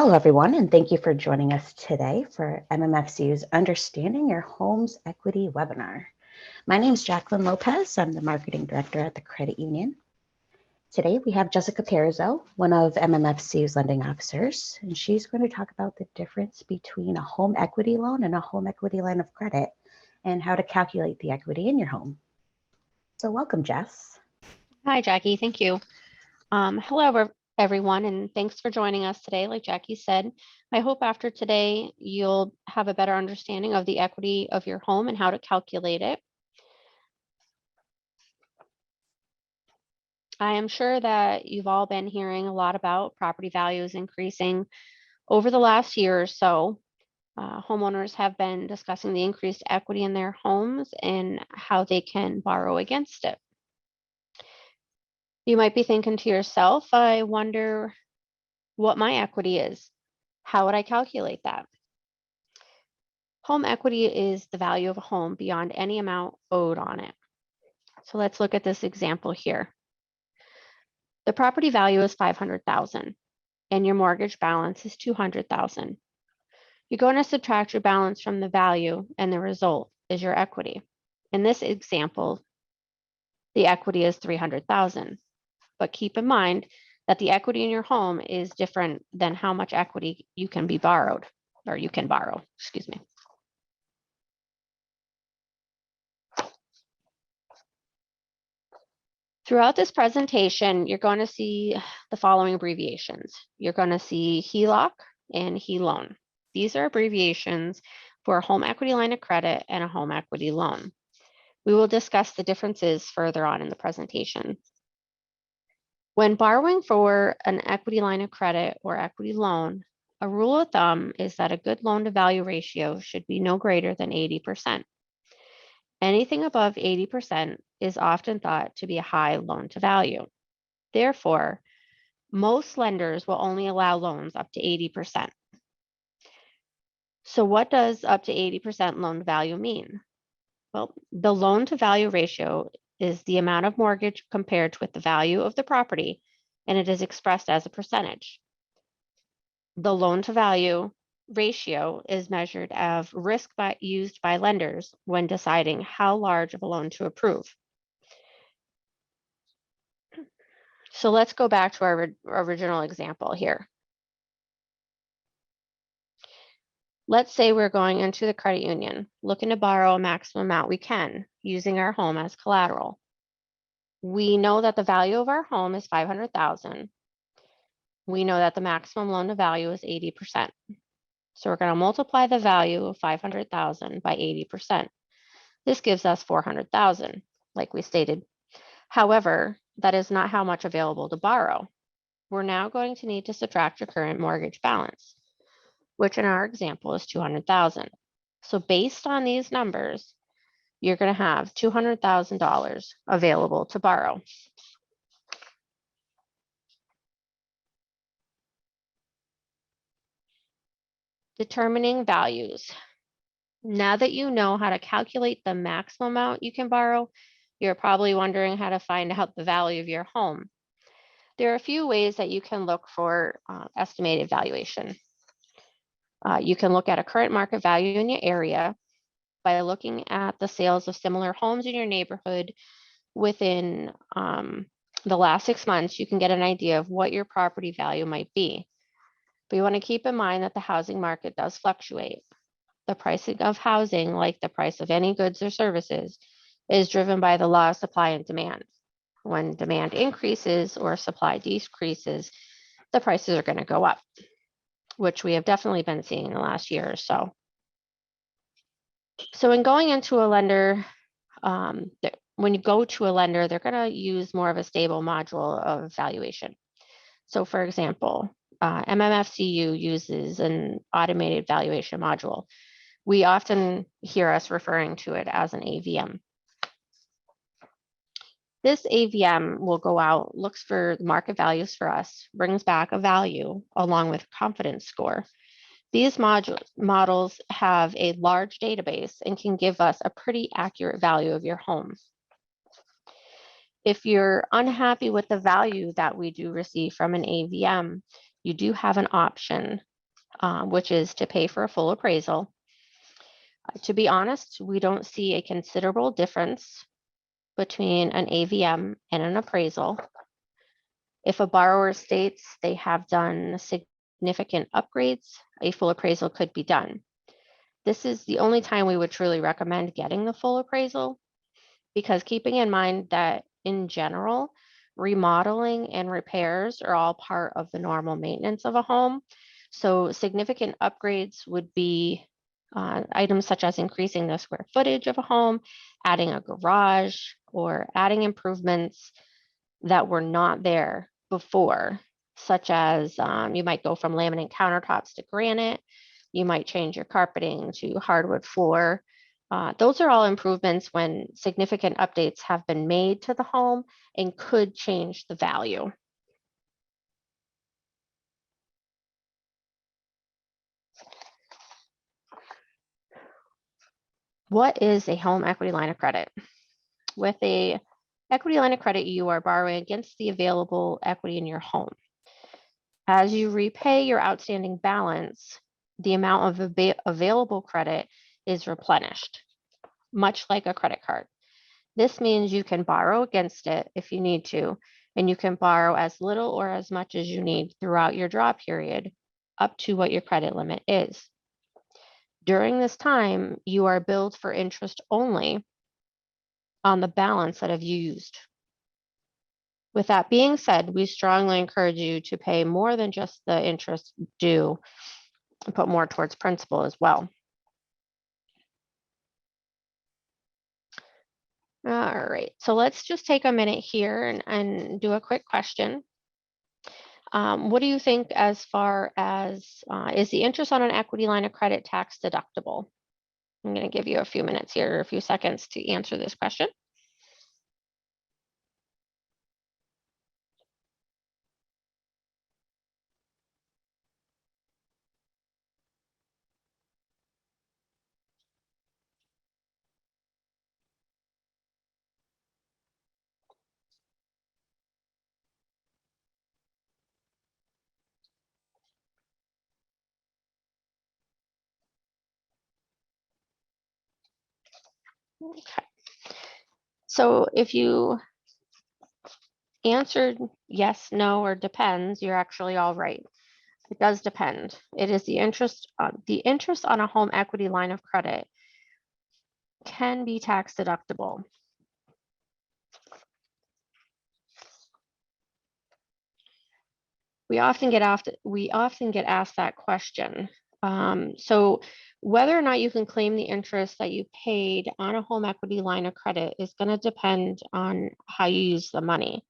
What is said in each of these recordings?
Hello, everyone, and thank you for joining us today for MMFCU's Understanding Your Home's Equity webinar. My name is Jacqueline Lopez. I'm the Marketing Director at the Credit Union. Today, we have Jessica Perizzo, one of MMFCU's lending officers, and she's going to talk about the difference between a home equity loan and a home equity line of credit and how to calculate the equity in your home. So welcome, Jess. Hi, Jackie. Thank you. Hello, everyone, and thanks for joining us today. Like Jackie said, I hope after today you'll have a better understanding of the equity of your home and how to calculate it. I am sure that you've all been hearing a lot about property values increasing over the last year or so. Homeowners have been discussing the increased equity in their homes and how they can borrow against it. You might be thinking to yourself, I wonder what my equity is. How would I calculate that? Home equity is the value of a home beyond any amount owed on it. So let's look at this example here. The property value is $500,000 and your mortgage balance is $200,000. You're going to subtract your balance from the value and the result is your equity. In this example, the equity is $300,000. But keep in mind that the equity in your home is different than how much equity you can borrow, excuse me. Throughout this presentation, you're going to see the following abbreviations. You're going to see Heloc and HELOan. These are abbreviations for a home equity line of credit and a home equity loan. We will discuss the differences further on in the presentation. When borrowing for an equity line of credit or equity loan, a rule of thumb is that a good loan to value ratio should be no greater than 80%. Anything above 80% is often thought to be a high loan to value. Therefore, most lenders will only allow loans up to 80%. So what does up to 80% loan to value mean? Well, the loan to value ratio is the amount of mortgage compared with the value of the property, and it is expressed as a percentage. The loan to value ratio is measured of risk used by lenders when deciding how large of a loan to approve. So let's go back to our original example here. Let's say we're going into the credit union, looking to borrow a maximum amount we can, using our home as collateral. We know that the value of our home is $500,000. We know that the maximum loan to value is 80%. So we're going to multiply the value of $500,000 by 80%. This gives us $400,000, like we stated. However, that is not how much available to borrow. We're now going to need to subtract your current mortgage balance, which in our example is $200,000. So based on these numbers, you're going to have $200,000 available to borrow. Determining values. Now that you know how to calculate the maximum amount you can borrow, you're probably wondering how to find out the value of your home. There are a few ways that you can look for estimated valuation. You can look at a current market value in your area by looking at the sales of similar homes in your neighborhood within the last 6 months. You can get an idea of what your property value might be. But you want to keep in mind that the housing market does fluctuate. The pricing of housing, like the price of any goods or services, is driven by the law of supply and demand. When demand increases or supply decreases, the prices are going to go up, which we have definitely been seeing in the last year or so. So when going into a lender, when you go to a lender, they're going to use more of a stable module of valuation. So for example, MMFCU uses an automated valuation module. We often hear us referring to it as an AVM. This AVM will go out, looks for market values for us, brings back a value along with confidence score. These models have a large database and can give us a pretty accurate value of your home. If you're unhappy with the value that we do receive from an AVM, you do have an option which is to pay for a full appraisal. To be honest, we don't see a considerable difference between an AVM and an appraisal. If a borrower states they have done significant upgrades, a full appraisal could be done. This is the only time we would truly recommend getting the full appraisal, because keeping in mind that in general, remodeling and repairs are all part of the normal maintenance of a home. So significant upgrades would be items such as increasing the square footage of a home, adding a garage, or adding improvements that were not there before, such as you might go from laminate countertops to granite, you might change your carpeting to hardwood floor. Those are all improvements when significant updates have been made to the home and could change the value. What is a home equity line of credit? With a equity line of credit, you are borrowing against the available equity in your home. As you repay your outstanding balance, the amount of available credit is replenished, much like a credit card. This means you can borrow against it if you need to, and you can borrow as little or as much as you need throughout your draw period, up to what your credit limit is. During this time, you are billed for interest only on the balance that have used. With that being said, we strongly encourage you to pay more than just the interest due and put more towards principal as well. All right, so let's just take a minute here and do a quick question. What do you think as far as, is the interest on an equity line of credit tax deductible? I'm going to give you a few minutes here, a few seconds to answer this question. Okay. So if you answered yes, no, or depends, you're actually all right. It does depend. It is the interest on a home equity line of credit can be tax deductible. We often get asked that question. So whether or not you can claim the interest that you paid on a home equity line of credit is going to depend on how you use the money.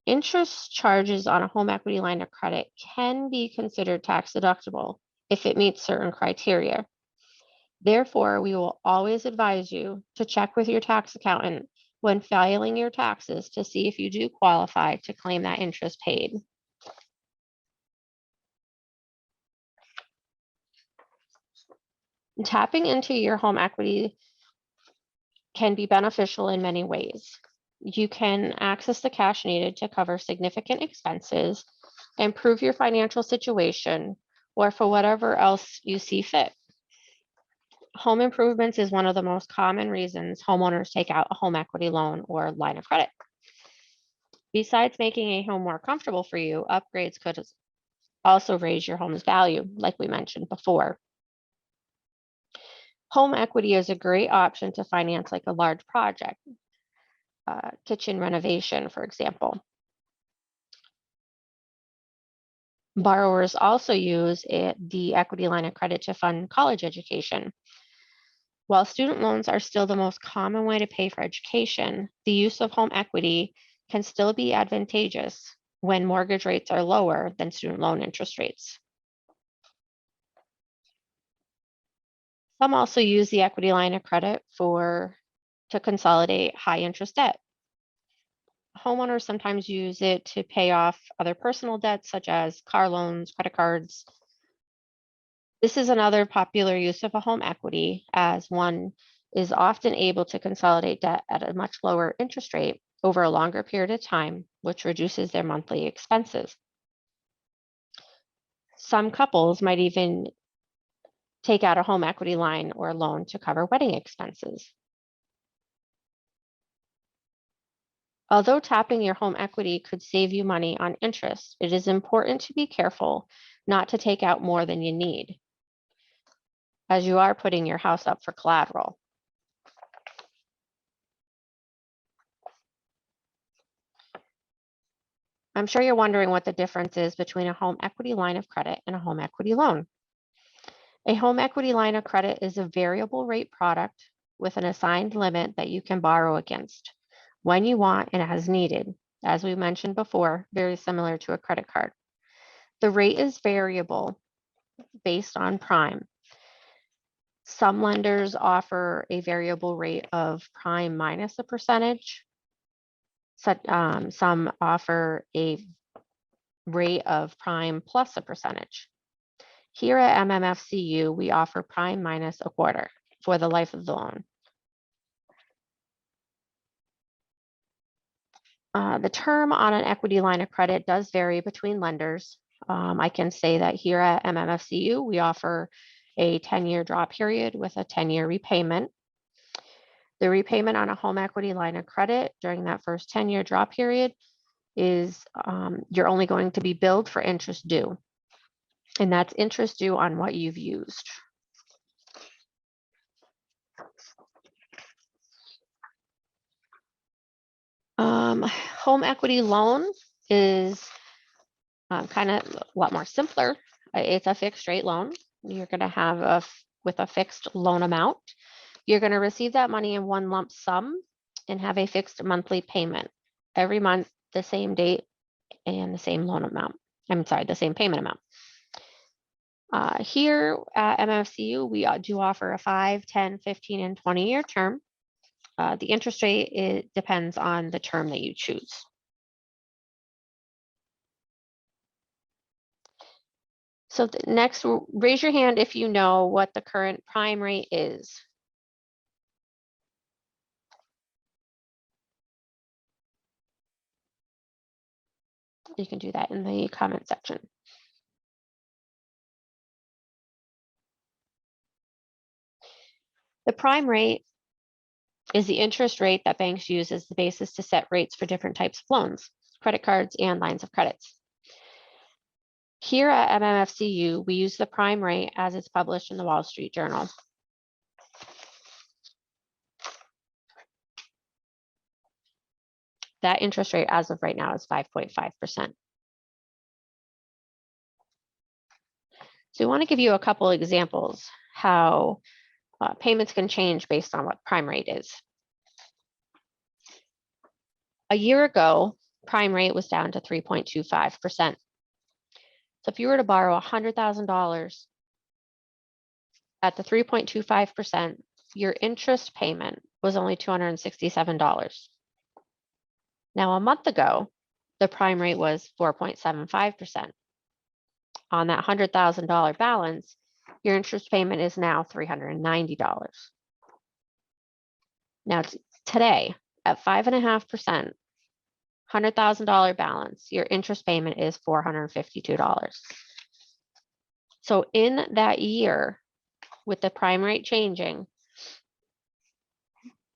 Interest charges on a home equity line of credit can be considered tax deductible if it meets certain criteria. Therefore, we will always advise you to check with your tax accountant when filing your taxes to see if you do qualify to claim that interest paid. Tapping into your home equity can be beneficial in many ways. You can access the cash needed to cover significant expenses, improve your financial situation, or for whatever else you see fit. Home improvements is one of the most common reasons homeowners take out a home equity loan or line of credit. Besides making a home more comfortable for you, upgrades could also raise your home's value, like we mentioned before. Home equity is a great option to finance like a large project, kitchen renovation, for example. Borrowers also use the equity line of credit to fund college education. While student loans are still the most common way to pay for education, the use of home equity can still be advantageous when mortgage rates are lower than student loan interest rates. Some also use the equity line of credit to consolidate high interest debt. Homeowners sometimes use it to pay off other personal debts, such as car loans, credit cards. This is another popular use of a home equity, as one is often able to consolidate debt at a much lower interest rate over a longer period of time, which reduces their monthly expenses. Some couples might even take out a home equity line or loan to cover wedding expenses. Although tapping your home equity could save you money on interest, it is important to be careful not to take out more than you need, as you are putting your house up for collateral. I'm sure you're wondering what the difference is between a home equity line of credit and a home equity loan. A home equity line of credit is a variable rate product with an assigned limit that you can borrow against when you want and as needed. As we mentioned before, very similar to a credit card. The rate is variable based on prime. Some lenders offer a variable rate of prime minus a percentage. Some offer a rate of prime plus a percentage. Here at MMFCU, we offer prime minus a quarter for the life of the loan. The term on an equity line of credit does vary between lenders. I can say that here at MMFCU, we offer a 10-year draw period with a 10-year repayment. The repayment on a home equity line of credit during that first 10-year draw period is you're only going to be billed for interest due. And that's interest due on what you've used. Home equity loan is kind of a lot more simpler. It's a fixed rate loan. You're going to have with a fixed loan amount. You're going to receive that money in one lump sum and have a fixed monthly payment every month, the same date and the same loan amount. I'm sorry, the same payment amount. Here at MFCU, we do offer a 5, 10, 15, and 20-year term. The interest rate depends on the term that you choose. So next, raise your hand if you know what the current prime rate is. You can do that in the comment section. The prime rate is the interest rate that banks use as the basis to set rates for different types of loans, credit cards, and lines of credits. Here at MMFCU, we use the prime rate as it's published in the Wall Street Journal. That interest rate as of right now is 5.5%. So we want to give you a couple examples how payments can change based on what prime rate is. A year ago, prime rate was down to 3.25%. So if you were to borrow $100,000 at the 3.25%, your interest payment was only $267. Now, a month ago, the prime rate was 4.75%. On that $100,000 balance, your interest payment is now $390. Now, today, at 5.5%, $100,000 balance, your interest payment is $452. So in that year, with the prime rate changing,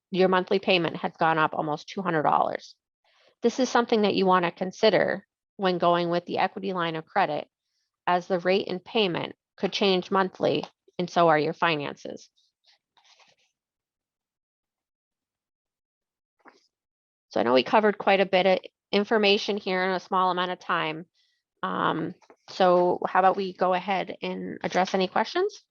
your monthly payment has gone up almost $200. This is something that you want to consider when going with the equity line of credit, as the rate and payment could change monthly, and so are your finances. So I know we covered quite a bit of information here in a small amount of time. So how about we go ahead and address any questions?